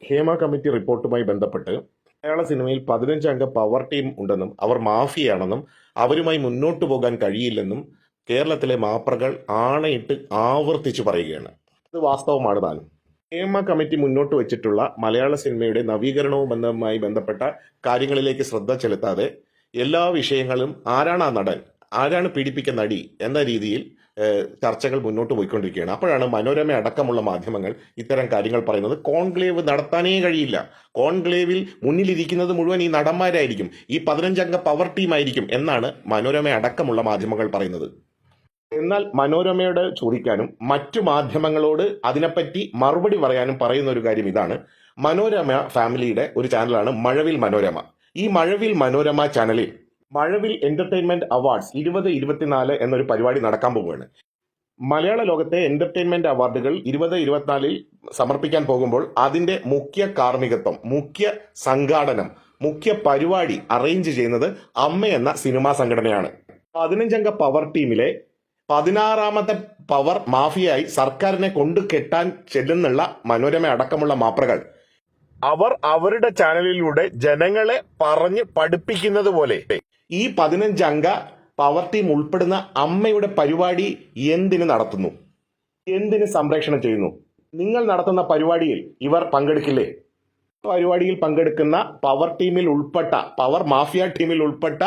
Hema committee റിപ്പോർട്ടുമായി ബന്ധപ്പെട്ട് മലയാള സിനിമയിൽ 15 അംഗ പവർ ടീം ഉണ്ടെന്നും അവർ മാഫിയാണെന്നും അവരുമായി മുന്നോട്ടു പോകാൻ കഴിയില്ലെന്നും കേരളത്തിലെ മാപ്രകൾ ആണയിട്ട് ആവർത്തിച്ചു പറയുകയാണ്. ഇത് വാസ്തവമാണ് താനും. ഹേമ കമ്മിറ്റി മുന്നോട്ട് വെച്ചിട്ടുള്ള മലയാള സിനിമയുടെ നവീകരണവുമായി ബന്ധപ്പെട്ട കാര്യങ്ങളിലേക്ക് ശ്രദ്ധ ചെലുത്താതെ എല്ലാ വിഷയങ്ങളും ആരാണ് ആ നടൻ, ആരാണ് പീഡിപ്പിക്കുന്ന നടി എന്ന രീതിയിൽ ചർച്ചകൾ മുന്നോട്ട് പോയിക്കൊണ്ടിരിക്കുകയാണ്. അപ്പോഴാണ് മനോരമ അടക്കമുള്ള മാധ്യമങ്ങൾ ഇത്തരം കാര്യങ്ങൾ പറയുന്നത്. കോൺക്ലേവ് നടത്താനേ കഴിയില്ല, കോൺക്ലേവിൽ മുന്നിലിരിക്കുന്നത് മുഴുവൻ ഈ നടന്മാരായിരിക്കും, ഈ 15 അംഗ പവർ ടീം ആയിരിക്കും എന്നാണ് മനോരമ അടക്കമുള്ള മാധ്യമങ്ങൾ പറയുന്നത്. എന്നാൽ മനോരമയോട് ചോദിക്കാനും മറ്റു മാധ്യമങ്ങളോട് അതിനെപ്പറ്റി മറുപടി പറയാനും പറയുന്ന ഒരു കാര്യം ഇതാണ്. മനോരമ ഫാമിലിയുടെ ഒരു ചാനലാണ് മഴവിൽ മനോരമ. ഈ മഴവിൽ മനോരമ ചാനലിൽ മഴവിൽ എന്റർടൈൻമെന്റ് അവാർഡ്സ് 2024 എന്നൊരു പരിപാടി നടക്കാൻ പോവുകയാണ്. മലയാള ലോകത്തെ എന്റർടൈൻമെന്റ് അവാർഡുകൾ 2024 സമർപ്പിക്കാൻ പോകുമ്പോൾ അതിന്റെ മുഖ്യ കാർമ്മികത്വം, മുഖ്യ സംഘാടനം, മുഖ്യ പരിപാടി അറേഞ്ച് ചെയ്യുന്നത് അമ്മ എന്ന സിനിമാ സംഘടനയാണ്. 15 അംഗ പവർ ടീമിലെ 16ാമത്തെ പവർ മാഫിയായി സർക്കാരിനെ കൊണ്ടു കെട്ടാൻ ചെല്ലുന്നുള്ള മനോരമ അടക്കമുള്ള മാപ്രകൾ അവർ അവരുടെ ചാനലിലൂടെ ജനങ്ങളെ പറഞ്ഞ് പഠിപ്പിക്കുന്നത് പോലെ ഈ 15 അംഗ പവർ ടീം ഉൾപ്പെടുന്ന അമ്മയുടെ പരിപാടി എന്തിനു നടത്തുന്നു, എന്തിന് സംപ്രേഷണം ചെയ്യുന്നു? നിങ്ങൾ നടത്തുന്ന പരിപാടിയിൽ ഇവർ പങ്കെടുക്കില്ലേ? പരിപാടിയിൽ പങ്കെടുക്കുന്ന പവർ ടീമിൽ ഉൾപ്പെട്ട, പവർ മാഫിയ ടീമിൽ ഉൾപ്പെട്ട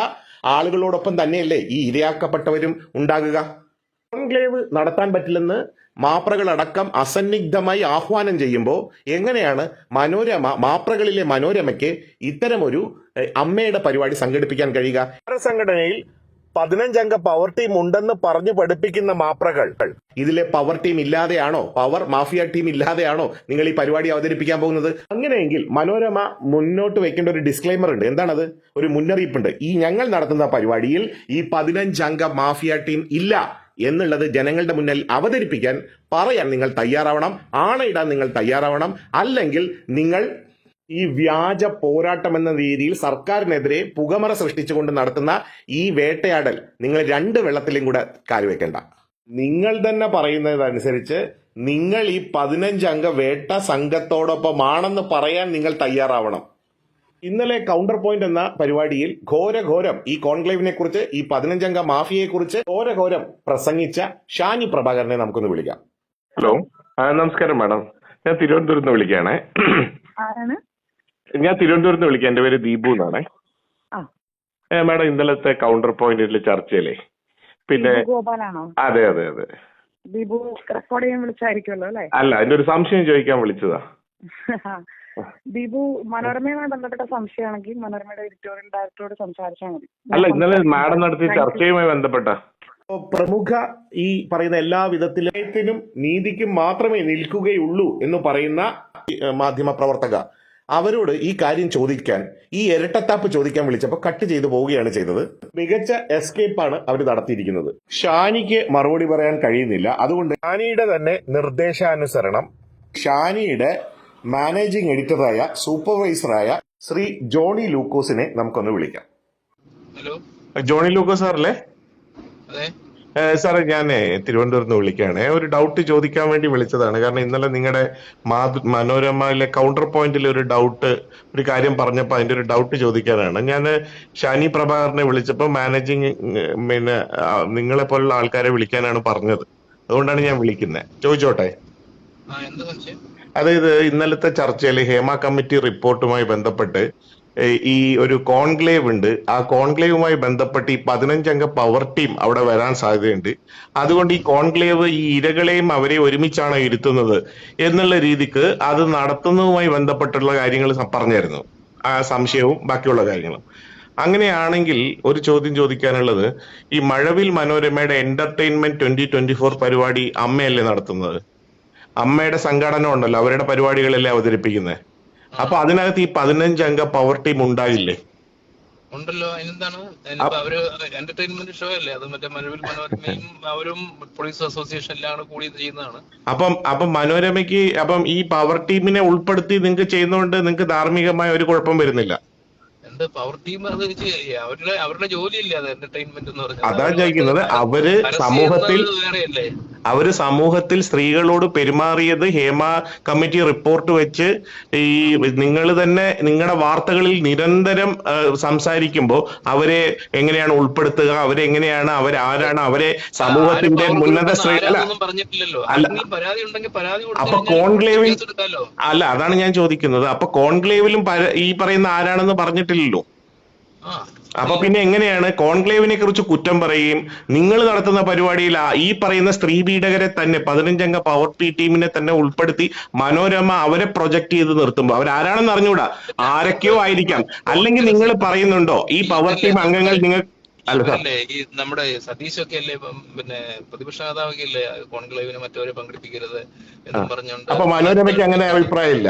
ആളുകളോടൊപ്പം തന്നെയല്ലേ ഈ ഇരയാക്കപ്പെട്ടവരും ഉണ്ടാകുക? കോൺക്ലേവ് നടത്താൻ പറ്റില്ലെന്ന് മാപ്രകളടക്കം അസന്നിഗ്ധമായി ആഹ്വാനം ചെയ്യുമ്പോൾ എങ്ങനെയാണ് മാപ്രകളിലെ മനോരമയ്ക്ക് ഇത്തരമൊരു അമ്മയുടെ പരിപാടി സംഘടിപ്പിക്കാൻ കഴിയുക? സംഘടനയിൽ 15 അംഗ പവർ ടീം ഉണ്ടെന്ന് പറഞ്ഞു പഠിപ്പിക്കുന്ന മാപ്രകൾ ഇതിലെ പവർ ടീം ഇല്ലാതെയാണോ, പവർ മാഫിയ ടീം ഇല്ലാതെയാണോ നിങ്ങൾ ഈ പരിപാടി അവതരിപ്പിക്കാൻ പോകുന്നത്? അങ്ങനെയെങ്കിൽ മനോരമ മുന്നോട്ട് വെക്കേണ്ട ഒരു ഡിസ്ക്ലൈമർ ഉണ്ട്. എന്താണത്? ഒരു മുന്നറിയിപ്പുണ്ട്. ഈ ഞങ്ങൾ നടത്തുന്ന പരിപാടിയിൽ ഈ 15 അംഗ മാഫിയ ടീം ഇല്ല എന്നുള്ളത് ജനങ്ങളുടെ മുന്നിൽ അവതരിപ്പിക്കാൻ പറയാൻ നിങ്ങൾ തയ്യാറാവണം, ആണയിടാൻ നിങ്ങൾ തയ്യാറാവണം. അല്ലെങ്കിൽ നിങ്ങൾ ഈ വ്യാജ പോരാട്ടം എന്ന രീതിയിൽ സർക്കാരിനെതിരെ പുകമറ സൃഷ്ടിച്ചുകൊണ്ട് നടത്തുന്ന ഈ വേട്ടയാടൽ നിങ്ങൾ 2 വെള്ളത്തിലും കൂടെ കാലുവെക്കേണ്ട. നിങ്ങൾ തന്നെ പറയുന്നതനുസരിച്ച് നിങ്ങൾ ഈ 15 അംഗ വേട്ട സംഘത്തോടൊപ്പമാണെന്ന് പറയാൻ നിങ്ങൾ തയ്യാറാവണം. ഇന്നലെ കൗണ്ടർ പോയിന്റ് എന്ന പരിപാടിയിൽ ഘോരഘോരം ഈ കോൺക്ലേവിനെ കുറിച്ച്, ഈ 15 അംഗ മാഫിയയെ കുറിച്ച് ഘോരഘോരം പ്രസംഗിച്ച ഷാനി പ്രഭാകരനെ നമുക്കൊന്ന് വിളിക്കാം. ഹലോ, നമസ്കാരം മാഡം. ഞാൻ തിരുവനന്തപുരത്ത് നിന്ന് വിളിക്കുകയാണേ. ഞാൻ തിരുവനന്തപുരത്ത് നിന്ന് വിളിക്കാം. എന്റെ പേര് ദീപു എന്നാണേ. മാഡം, ഇന്നലത്തെ കൗണ്ടർ പോയിന്റിൽ ചർച്ചയിലെ പിന്നെ അതെ അതെ അതെ ദീപു റെക്കോർഡ് ചെയ്യാൻ വിളിച്ചായിരിക്കുമല്ലോ അല്ലേ? അല്ല, അതിന്റെ ഒരു സംശയം ചോദിക്കാൻ വിളിച്ചതാ. ദീപു മനോരമയുമായി ബന്ധപ്പെട്ട സംശയമാണെങ്കിൽ മനോരമയുടെ എഡിറ്റോറിയൽ ഡയറക്ടറോട് സംസാരിച്ചാൽ മതി. അല്ല, ഇന്നലെ മാഡം നടത്തിയ ചർച്ചയുമായി ബന്ധപ്പെട്ട പ്രമുഖ ഈ പറയുന്ന എല്ലാ വിധത്തിലും നീതിക്കും മാത്രമേ നിൽക്കുകയുള്ളൂ എന്ന് പറയുന്ന മാധ്യമ പ്രവർത്തക അവരോട് ഈ കാര്യം ചോദിക്കാൻ, ഈ ഇരട്ടത്താപ്പ് ചോദിക്കാൻ വിളിച്ചപ്പോൾ കട്ട് ചെയ്തു പോവുകയാണ് ചെയ്തത്. മികച്ച എസ്കേപ്പാണ് അവർ നടത്തിയിരിക്കുന്നത്. ഷാനിക്ക് മറുപടി പറയാൻ കഴിയുന്നില്ല. അതുകൊണ്ട് ഷാനിയുടെ തന്നെ നിർദ്ദേശാനുസരണം ഷാനിയുടെ മാനേജിംഗ് എഡിറ്ററായ സൂപ്പർവൈസറായ ശ്രീ ജോണി ലൂക്കോസിനെ നമുക്കൊന്ന് വിളിക്കാം. ഹലോ, ജോണി ലൂക്കോസ് സാറല്ലേ? സാറേ, ഞാൻ തിരുവനന്തപുരത്ത് നിന്ന് വിളിക്കുകയാണ്. ഒരു ഡൗട്ട് ചോദിക്കാൻ വേണ്ടി വിളിച്ചതാണ്. കാരണം ഇന്നലെ നിങ്ങളുടെ മനോരമയിലെ കൗണ്ടർ പോയിന്റിൽ ഒരു കാര്യം പറഞ്ഞപ്പോൾ അതിന്റെ ഒരു ഡൗട്ട് ചോദിക്കാനാണ്. ഞാൻ ഷാനി പ്രഭാകരനെ വിളിച്ചപ്പോൾ മാനേജിങ് നിങ്ങളെ പോലുള്ള ആൾക്കാരെ വിളിക്കാനാണ് പറഞ്ഞത്. അതുകൊണ്ടാണ് ഞാൻ വിളിക്കുന്നത്. ചോദിച്ചോട്ടെ? അതായത് ഇന്നലത്തെ ചർച്ചയിൽ ഹേമ കമ്മിറ്റി റിപ്പോർട്ടുമായി ബന്ധപ്പെട്ട് ഈ ഒരു കോൺക്ലേവ് ഉണ്ട്. ആ കോൺക്ലേവുമായി ബന്ധപ്പെട്ട് ഈ 15 അംഗ പവർ ടീം അവിടെ വരാൻ സാധ്യതയുണ്ട്. അതുകൊണ്ട് ഈ കോൺക്ലേവ് ഈ ഇരകളെയും അവരെ ഒരുമിച്ചാണ് ഇരുത്തുന്നത് എന്നുള്ള രീതിക്ക് അത് നടത്തുന്നതുമായി ബന്ധപ്പെട്ടുള്ള കാര്യങ്ങൾ പറഞ്ഞായിരുന്നു, ആ സംശയവും ബാക്കിയുള്ള കാര്യങ്ങളും. അങ്ങനെയാണെങ്കിൽ ഒരു ചോദ്യം ചോദിക്കാനുള്ളത്, ഈ മഴവിൽ മനോരമയുടെ എന്റർടൈൻമെന്റ് 2024 പരിപാടി അമ്മയല്ലേ നടത്തുന്നത്? അമ്മയുടെ സംഘടന ഉണ്ടല്ലോ, അവരുടെ പരിപാടികളല്ലേ അവതരിപ്പിക്കുന്നത്. അപ്പൊ അതിനകത്ത് ഈ 15 അംഗ പവർ ടീം ഉണ്ടാകില്ലേ? ഉണ്ടല്ലോ. അതിനെന്താണ്? അവര് എന്റർടൈൻമെന്റ് ഷോ അല്ലേ അത്? മറ്റേ മഴവിൽ മനോരമയും അവരും പോലീസ് അസോസിയേഷൻ എല്ലാം കൂടി ചെയ്യുന്നതാണ്. അപ്പം മനോരമയ്ക്ക് ഈ പവർ ടീമിനെ ഉൾപ്പെടുത്തി നിങ്ങൾക്ക് ചെയ്യുന്നതുകൊണ്ട് നിങ്ങൾക്ക് ധാർമ്മികമായ ഒരു കുഴപ്പം വരുന്നില്ല? അത് പവർ ടീം അത് അവരുടെ ജോലിയല്ലേ അത് എന്റർടൈൻമെന്റ് എന്ന് പറഞ്ഞാൽ. അതാണ് ചോദിക്കുന്നത്. വേറെയല്ലേ? അവര് സമൂഹത്തിൽ സ്ത്രീകളോട് പെരുമാറിയത് ഹേമ കമ്മിറ്റി റിപ്പോർട്ട് വെച്ച് ഈ നിങ്ങൾ തന്നെ നിങ്ങളുടെ വാർത്തകളിൽ നിരന്തരം സംസാരിക്കുമ്പോൾ അവരെ എങ്ങനെയാണ് ഉൾപ്പെടുത്തുക, അവരെങ്ങനെയാണ് അവരാരാണ്, അവരെ സമൂഹത്തിന്റെ ഉന്നത സ്ത്രീ പറഞ്ഞിട്ടില്ലല്ലോ. പരാതി ഉണ്ടെങ്കിൽ പരാതി അപ്പൊ കോൺക്ലേവിൽ അല്ല, അതാണ് ഞാൻ ചോദിക്കുന്നത്. അപ്പൊ കോൺക്ലേവിലും ഈ പറയുന്ന ആരാണെന്ന് പറഞ്ഞിട്ടില്ലല്ലോ. അപ്പൊ പിന്നെ എങ്ങനെയാണ് കോൺക്ലേവിനെ കുറിച്ച് കുറ്റം പറയുകയും നിങ്ങൾ നടത്തുന്ന പരിപാടിയിൽ ഈ പറയുന്ന സ്ത്രീ പീഡകരെ തന്നെ 15 അംഗ പവർ ടീമിനെ തന്നെ ഉൾപ്പെടുത്തി മനോരമ അവരെ പ്രൊജക്ട് ചെയ്ത് നിർത്തുമ്പോൾ അവരാരാണെന്ന് അറിഞ്ഞൂടാ, ആരൊക്കെയോ ആയിരിക്കാം. അല്ലെങ്കിൽ നിങ്ങൾ പറയുന്നുണ്ടോ ഈ പവർ ടീം അംഗങ്ങൾ നിങ്ങൾ അല്ലേ ഈ നമ്മുടെ സതീശൊക്കെ അല്ലേ പിന്നെ പ്രതിപക്ഷ നേതാവൊക്കെ അല്ലേ കോൺക്ലേവിന് മറ്റവരെ പങ്കെടുപ്പിക്കരുത് എന്നും പറഞ്ഞുകൊണ്ട്. അപ്പൊ മനോരമയ്ക്ക് അങ്ങനെ അഭിപ്രായമില്ല.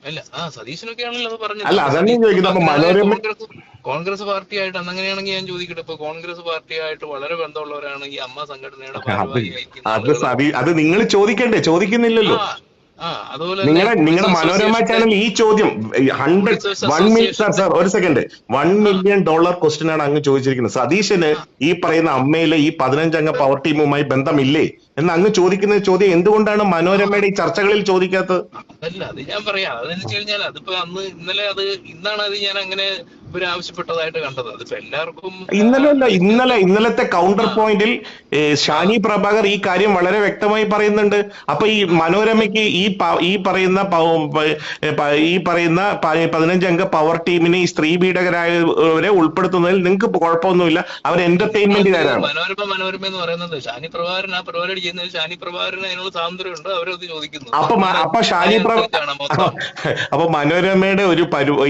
അല്ല സതീശനൊക്കെയാണല്ലോ അത് പറഞ്ഞത്. അല്ല, അതന്നെ ചോദിക്കുന്നത്. മനോരമ കോൺഗ്രസ് പാർട്ടിയായിട്ട് അങ്ങനെയാണെങ്കിൽ ഞാൻ ചോദിക്കട്ടെ, ഇപ്പൊ കോൺഗ്രസ് പാർട്ടിയായിട്ട് വളരെ ബന്ധമുള്ളവരാണ് ഈ അമ്മ സംഘടനയുടെ അത് നിങ്ങൾ ചോദിക്കണ്ടേ? ചോദിക്കുന്നില്ലല്ലോ. നിങ്ങളുടെ മനോരമ ചാനൽ ഈ ചോദ്യം 1 മില്യൺ സാർ ഒരു സെക്കൻഡ് $1 മില്യൺ ക്വസ്റ്റ്യൻ ആണ് അങ്ങ് ചോദിച്ചിരിക്കുന്നത്. സതീശന് ഈ പറയുന്ന അമ്മയിലെ ഈ 15 അംഗ പവർ ടീമുമായി ബന്ധമില്ലേ എന്ന് അങ്ങ് ചോദിക്കുന്ന ചോദ്യം എന്തുകൊണ്ടാണ് മനോരമയുടെ ഈ ചർച്ചകളിൽ ചോദിക്കാത്തത്? അല്ല, അത് ഞാൻ പറയാം. അതെന്ന് വെച്ച് കഴിഞ്ഞാൽ അതിപ്പോ ഇന്നാണ് അത് ഞാൻ അങ്ങനെ ആവശ്യപ്പെട്ടതായിട്ട് കണ്ടത്. അതിപ്പോ എല്ലാവർക്കും ഇന്നലത്തെ കൗണ്ടർ പോയിന്റിൽ ഷാനി പ്രഭാകർ ഈ കാര്യം വളരെ വ്യക്തമായി പറയുന്നുണ്ട്. അപ്പൊ ഈ മനോരമയ്ക്ക് ഈ പറയുന്ന 15 അംഗ പവർ ടീമിനെ ഈ സ്ത്രീ പീഡകരായവരെ ഉൾപ്പെടുത്തുന്നതിൽ നിങ്ങൾക്ക് കുഴപ്പമൊന്നുമില്ല, അവർ എന്റർടൈൻമെന്റുകാരാണ്. മനോരമ എന്ന് പറയുന്നത് ഷാനി പ്രഭാകരൻ ആ പരിപാടി ചെയ്യുന്നത് ഷാനി പ്രഭാകരന് അതിനുള്ള സ്വാതന്ത്ര്യമുണ്ട്, അവരത് ചോദിക്കുന്നു. അപ്പൊ മനോരമയുടെ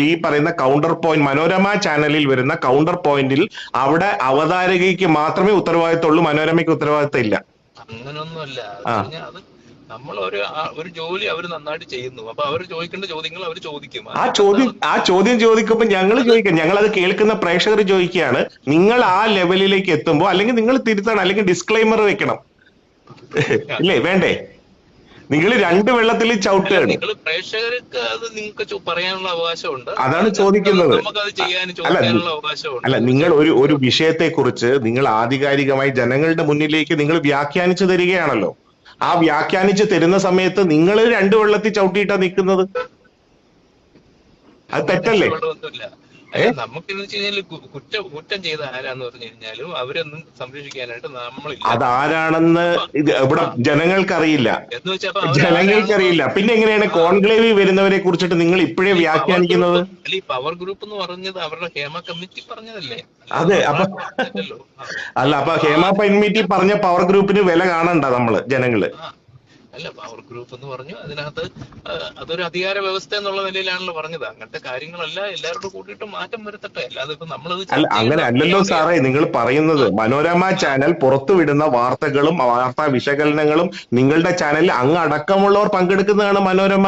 ഈ പറയുന്ന കൗണ്ടർ പോയിന്റ്, മനോരമ ചാനലിൽ വരുന്ന കൗണ്ടർ പോയിന്റിൽ അവിടെ അവതാരകയ്ക്ക് മാത്രമേ ഉത്തരവാദിത്തമുള്ളൂ, മനോരമയ്ക്ക് ഉത്തരവാദിത്തം ഇല്ല. അങ്ങനൊന്നുമല്ല. നമ്മൾ ഒരു ജോലി അവർ നന്നായിട്ട് ചെയ്യുന്നു. അപ്പൊ അവർ ചോദിക്കേണ്ട ചോദ്യങ്ങൾ അവർ ചോദിക്കും. ആ ചോദ്യം ചോദിക്കുമ്പോൾ ഞങ്ങൾ ചോദിക്കാം, ഞങ്ങൾ അത് കേൾക്കുന്ന പ്രേക്ഷകർ ചോദിക്കുകയാണ്. നിങ്ങൾ ആ ലെവലിലേക്ക് എത്തുമ്പോൾ അല്ലെങ്കിൽ നിങ്ങൾ തിരുത്തണം, അല്ലെങ്കിൽ ഡിസ്ക്ലൈമർ വെക്കണം, ഇല്ലേ? വേണ്ടേ? നിങ്ങൾ 2 വെള്ളത്തിൽ ചവിട്ടുകയാണ്. പ്രേക്ഷകർക്ക് അത് നിങ്ങൾക്ക് പറയാനുള്ള അവകാശമുണ്ട്. അതാണ് ചോദിക്കുന്നത്. അവകാശമുണ്ട്. അല്ല, നിങ്ങൾ ഒരു വിഷയത്തെ കുറിച്ച് നിങ്ങൾ ആധികാരികമായി ജനങ്ങളുടെ മുന്നിലേക്ക് നിങ്ങൾ വ്യാഖ്യാനിച്ചു തരികയാണല്ലോ. ആ വ്യാഖ്യാനിച്ച് തരുന്ന സമയത്ത് നിങ്ങൾ 2 വെള്ളത്തിൽ ചവിട്ടിയിട്ടാ നിൽക്കുന്നത്. അത് തെറ്റല്ലേ? നമുക്കെന്ന് വെച്ച് കഴിഞ്ഞാൽ കുറ്റം ചെയ്ത ആരാന്ന് പറഞ്ഞു കഴിഞ്ഞാലും അവരൊന്നും സംരക്ഷിക്കാനായിട്ട് നമ്മളില്ല. അതാരാണെന്ന് ഇവിടെ ജനങ്ങൾക്കറിയില്ല. പിന്നെ എങ്ങനെയാണ് കോൺക്ലേവിൽ വരുന്നവരെ കുറിച്ചിട്ട് നിങ്ങൾ ഇപ്പോഴേ വ്യാഖ്യാനിക്കുന്നത്? ഈ പവർ ഗ്രൂപ്പ് എന്ന് പറഞ്ഞത് അവരുടെ ഹേമ കമ്മിറ്റി പറഞ്ഞതല്ലേ? അതെ. അപ്പൊ ഹേമ കമ്മിറ്റി പറഞ്ഞ പവർ ഗ്രൂപ്പിന് വില കാണണ്ട നമ്മള് ജനങ്ങള്. അല്ല, പവർ ഗ്രൂപ്പ് എന്ന് പറഞ്ഞു അതിനകത്ത് അതൊരു അധികാര വ്യവസ്ഥ എന്നുള്ള നിലയിലാണല്ലോ പറഞ്ഞത്. അങ്ങനത്തെ കാര്യങ്ങളല്ല എല്ലാവരോടും കൂട്ടിയിട്ട് മാറ്റം വരുത്തട്ടെ. അല്ലാതെ ഇപ്പൊ നമ്മളത് അങ്ങനെ അല്ലല്ലോ സാറേ നിങ്ങൾ പറയുന്നത്. മനോരമ ചാനൽ പുറത്തുവിടുന്ന വാർത്തകളും വാർത്താ വിശകലനങ്ങളും നിങ്ങളുടെ ചാനലിൽ അങ്ങ് അടക്കമുള്ളവർ പങ്കെടുക്കുന്നതാണ് മനോരമ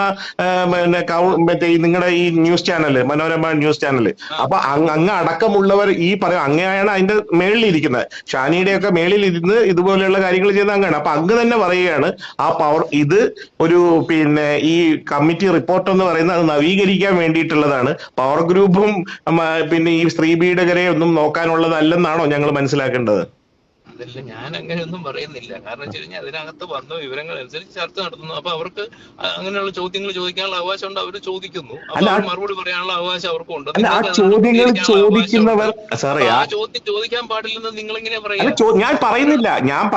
മറ്റേ നിങ്ങളുടെ ഈ news channel, Manorama news channel. അപ്പൊ അങ്ങ് അടക്കമുള്ളവർ ഈ അങ്ങനെയാണ് അതിന്റെ മേളിൽ ഇരിക്കുന്നത്. ഷാനിയുടെ ഒക്കെ മേളിൽ ഇരുന്ന് ഇതുപോലെയുള്ള കാര്യങ്ങൾ ചെയ്യുന്ന അങ്ങാണ്. അപ്പൊ അങ്ങ് തന്നെ പറയുകയാണ് ആ പവർ ഇത് ഒരു ഈ കമ്മിറ്റി റിപ്പോർട്ട് എന്ന് പറയുന്നത് അത് നവീകരിക്കാൻ വേണ്ടിയിട്ടുള്ളതാണ്. പവർ ഗ്രൂപ്പും ഈ സ്ത്രീ പീഡകരെ ഒന്നും നോക്കാനുള്ളതല്ലെന്നാണോ ഞങ്ങൾ മനസ്സിലാക്കേണ്ടത്? അതല്ല, ഞാൻ അങ്ങനെയൊന്നും പറയുന്നില്ല. കാരണം വെച്ച് കഴിഞ്ഞാൽ അതിനകത്ത് വന്ന വിവരങ്ങൾ അനുസരിച്ച് ചർച്ച നടത്തുന്നു. അപ്പൊ അവർക്ക് അങ്ങനെയുള്ള ചോദ്യങ്ങൾ ചോദിക്കാനുള്ള അവകാശമുണ്ട്, അവർ ചോദിക്കുന്നു. മറുപടി പറയാനുള്ള അവകാശം അവർക്കും ഉണ്ട്. ചോദ്യം ചോദിക്കാൻ പാടില്ലെന്ന് നിങ്ങൾ എങ്ങനെയാ പറയുക? ഞാൻ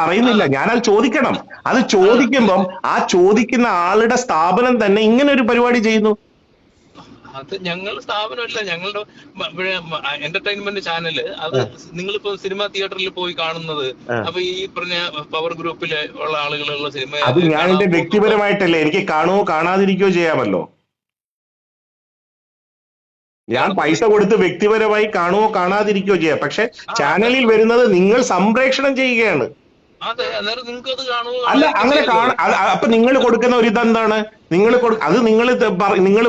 പറയുന്നില്ല, ഞാനത് ചോദിക്കണം. അത് ചോദിക്കുമ്പം ആ ചോദിക്കുന്ന ആളുടെ സ്ഥാപനം തന്നെ ഇങ്ങനെ ഒരു പരിപാടി ചെയ്യുന്നു. അത് ഞങ്ങൾ സ്ഥാപനമല്ല, ഞങ്ങളുടെ എന്റർടൈൻമെന്റ് ചാനല്. അത് നിങ്ങളിപ്പോ സിനിമാ തിയേറ്ററിൽ പോയി കാണുന്നത്. അപ്പൊ ഈ പറഞ്ഞ പവർ ഗ്രൂപ്പിലെ ഉള്ള ആളുകളുള്ള സിനിമ അത് ഞാൻ എന്റെ വ്യക്തിപരമായിട്ടല്ലേ, എനിക്ക് കാണുകയോ കാണാതിരിക്കുകയോ ചെയ്യാമല്ലോ. ഞാൻ പൈസ കൊടുത്ത് വ്യക്തിപരമായി കാണുകയോ കാണാതിരിക്കുകയോ ചെയ്യാം. പക്ഷെ ചാനലിൽ വരുന്നത് നിങ്ങൾ സംപ്രേഷണം ചെയ്യുകയാണ്. അതെ, അന്നേരം നിങ്ങൾക്ക് അത് കാണുക. അല്ല, അങ്ങനെ അപ്പൊ നിങ്ങൾ കൊടുക്കുന്ന ഒരു ഇതെന്താണ്? നിങ്ങൾ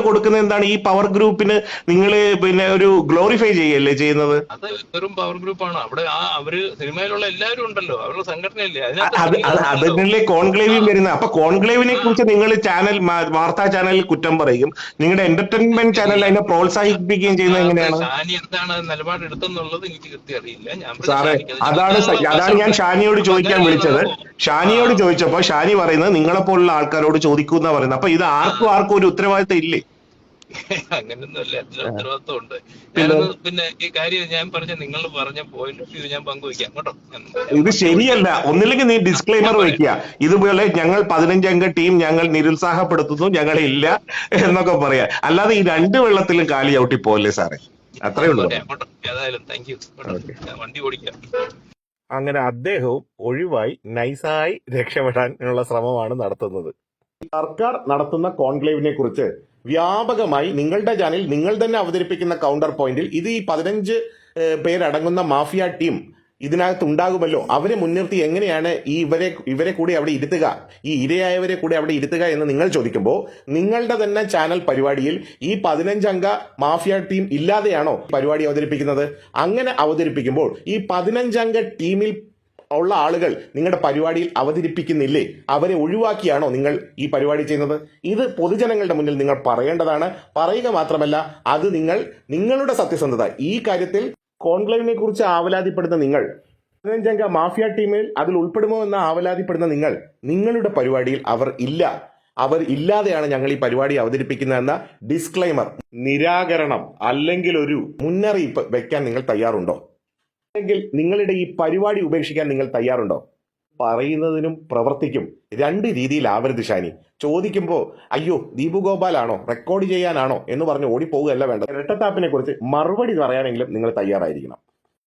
കൊടുക്കുന്ന എന്താണ് ഈ പവർ ഗ്രൂപ്പിന്? നിങ്ങൾ പിന്നെ ഒരു ഗ്ലോറിഫൈ ചെയ്യല്ലേ ചെയ്യുന്നത്? അത് വെറും പവർ ഗ്രൂപ്പാണ്. അവിടെ അവര് സിനിമയിലുള്ള എല്ലാവരും ഉണ്ടല്ലോ, അവരുടെ സംഘടനയല്ലേ, അതിനല്ലേ കോൺക്ലേവിൽ വരുന്നത്. അപ്പൊ കോൺക്ലേവിനെ കുറിച്ച് നിങ്ങൾ വാർത്താ ചാനലിൽ കുറ്റം പറയും, നിങ്ങളുടെ എന്റർടൈൻമെന്റ് ചാനൽ അതിനെ പ്രോത്സാഹിപ്പിക്കുകയും ചെയ്യുന്നത് എങ്ങനെയാണ്? ഷാനി എന്താണ് നിലപാടെടുത്തെന്നുള്ളത് എനിക്ക് കൃത്യം അറിയില്ല. സാറേ, അതാണ് ഞാൻ ഷാനിയോട് ചോദിക്കാൻ വിളിച്ചത്. ഷാനിയോട് ചോദിച്ചപ്പോ ഷാനി പറയുന്നത് നിങ്ങളെപ്പോലുള്ള ആൾക്കാരോട് ചോദിക്കുന്ന പറയുന്നത്. അപ്പൊ ഇത് ആർക്കും ഒരു ഉത്തരവാദിത്തം ഇല്ലേ? അങ്ങനെയൊന്നുമല്ല, എല്ലാ ഉത്തരവാദിത്വം ഉണ്ട്. പിന്നെ ഈ കാര്യം ഞാൻ നിങ്ങൾ പറഞ്ഞ പോയിന്റ് ഇത് ഞാൻ പങ്കുവയ്ക്കാം കേട്ടോ. ഇത് ശരിയല്ല. ഒന്നില്ലെങ്കിൽ നീ ഡിസ്ക്ലൈമർ വെക്കുക, ഇതുപോലെ ഞങ്ങൾ 15 അംഗ ടീം ഞങ്ങൾ നിരുത്സാഹപ്പെടുത്തുന്നു, ഞങ്ങളില്ല എന്നൊക്കെ പറയാ. അല്ലാതെ ഈ 2 വെള്ളത്തിലും കാലി ചവിട്ടി പോകല്ലേ സാറേ, അത്രേ ഉള്ളൂ. ഏതായാലും താങ്ക് യു. വണ്ടി ഓടിക്കാം. അങ്ങനെ അദ്ദേഹവും ഒഴിവായി നൈസായി രക്ഷപ്പെടാനുള്ള ശ്രമമാണ് നടത്തുന്നത്. സർക്കാർ നടത്തുന്ന കോൺക്ലേവിനെ കുറിച്ച് വ്യാപകമായി നിങ്ങളുടെ ചാനൽ നിങ്ങൾ തന്നെ അവതരിപ്പിക്കുന്ന കൗണ്ടർ പോയിന്റിൽ ഇത് ഈ 15 പേരടങ്ങുന്ന മാഫിയ ടീം ഇതിനകത്ത് ഉണ്ടാകുമല്ലോ, അവരെ മുൻനിർത്തി എങ്ങനെയാണ് ഇവരെ കൂടി അവിടെ ഇരുത്തുക, ഈ ഇരയായവരെ കൂടി അവിടെ ഇരുത്തുക എന്ന് നിങ്ങൾ ചോദിക്കുമ്പോൾ നിങ്ങളുടെ തന്നെ ചാനൽ പരിപാടിയിൽ ഈ 15 അംഗ മാഫിയ ടീം ഇല്ലാതെയാണോ പരിപാടി അവതരിപ്പിക്കുന്നത്? അങ്ങനെ അവതരിപ്പിക്കുമ്പോൾ ഈ 15 അംഗ ടീമിൽ ഉള്ള ആളുകൾ നിങ്ങളുടെ പരിപാടിയിൽ അവതരിപ്പിക്കുന്നില്ലേ? അവരെ ഒഴിവാക്കിയാണോ നിങ്ങൾ ഈ പരിപാടി ചെയ്യുന്നത്? ഇത് പൊതുജനങ്ങളുടെ മുന്നിൽ നിങ്ങൾ പറയേണ്ടതാണ്. പറയുക മാത്രമല്ല, അത് നിങ്ങളുടെ സത്യസന്ധത ഈ കാര്യത്തിൽ കോൺക്ലേവിനെ കുറിച്ച് ആവലാതിപ്പെടുന്ന നിങ്ങൾ, 15 അംഗ മാഫിയ ടീമിൽ അതിൽ ഉൾപ്പെടുമോ എന്ന് ആവലാതിപ്പെടുന്ന നിങ്ങളുടെ പരിപാടിയിൽ അവർ ഇല്ലാതെയാണ് ഞങ്ങൾ ഈ പരിപാടി അവതരിപ്പിക്കുന്നതെന്ന ഡിസ്ക്ലൈമർ, നിരാകരണം അല്ലെങ്കിൽ ഒരു മുന്നറിയിപ്പ് വെക്കാൻ നിങ്ങൾ തയ്യാറുണ്ടോ? അല്ലെങ്കിൽ നിങ്ങളുടെ ഈ പരിപാടി ഉപേക്ഷിക്കാൻ നിങ്ങൾ തയ്യാറുണ്ടോ? പറയുന്നതിനും പ്രവർത്തിക്കും 2 രീതിയിലാവരുത് ഷാനി. ചോദിക്കുമ്പോൾ അയ്യോ ദീപു ഗോപാലാണോ, റെക്കോർഡ് ചെയ്യാനാണോ എന്ന് പറഞ്ഞ് ഓടിപ്പോവുകയല്ല വേണ്ടത്. ഇരട്ടത്താപ്പിനെ കുറിച്ച് മറുപടി പറയാനെങ്കിലും നിങ്ങൾ തയ്യാറായിരിക്കണം.